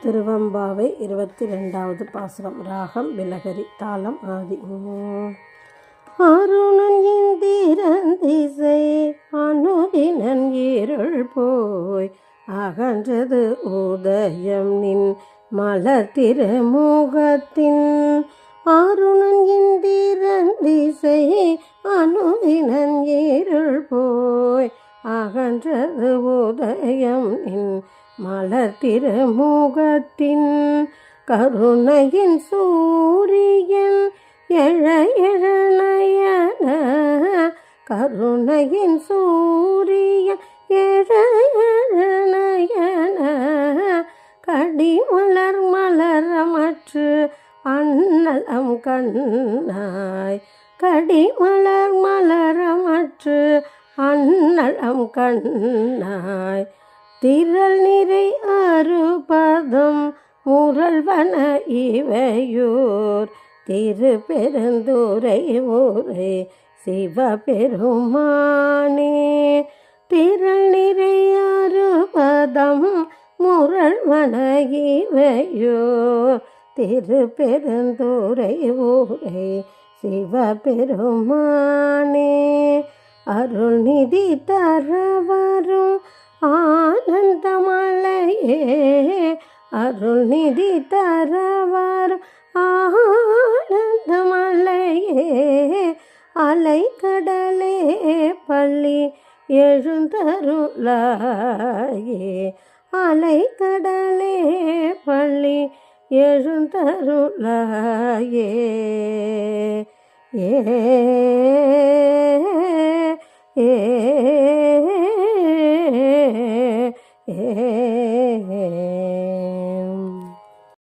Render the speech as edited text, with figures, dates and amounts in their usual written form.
திருவெம்பாவை 22வது பாசுரம். ராகம் பிலஹரி, தாளம் ஆதி. அருணன் இந்திரன் திசை அனுதினன் இருள் போய் அகன்றது உதயம் நின் மலர் திருமுகத்தின். அருணன் இந்திரன் திசை அனுதினன் இருள் போய் அகன்றது உதயம் நின் மலர் திருமுகத்தின். கருணையின் சூரியன் எழ எழ நயன, கருணையின் சூரியன் எழ எழ நயன, கடிமலர் மலரமற்று அன்னலம் கண்ணாய், கடிமலர் மலரமற்று அன்னலம் கண்ணாய். திரள் நிறை அறுபதம் முரல்வன இவையோர் திருப்பெருந்துறை ஊரே சிவபெருமானே. திரள் நிறை அறுபதம் முரல்வன இவையோர் திருப்பெருந்துறை ஊரே சிவபெருமானே. அருள்நிதி தரவரும் ஆனந்தமலையே, அருள்நிதி தரவரும் ஆனந்தமலையே. அலைக்கடலே பள்ளி எழுந்தருளாயே, அலைக்கடலே பள்ளி எழுந்தருளாயே. ஏ ஏ ஏ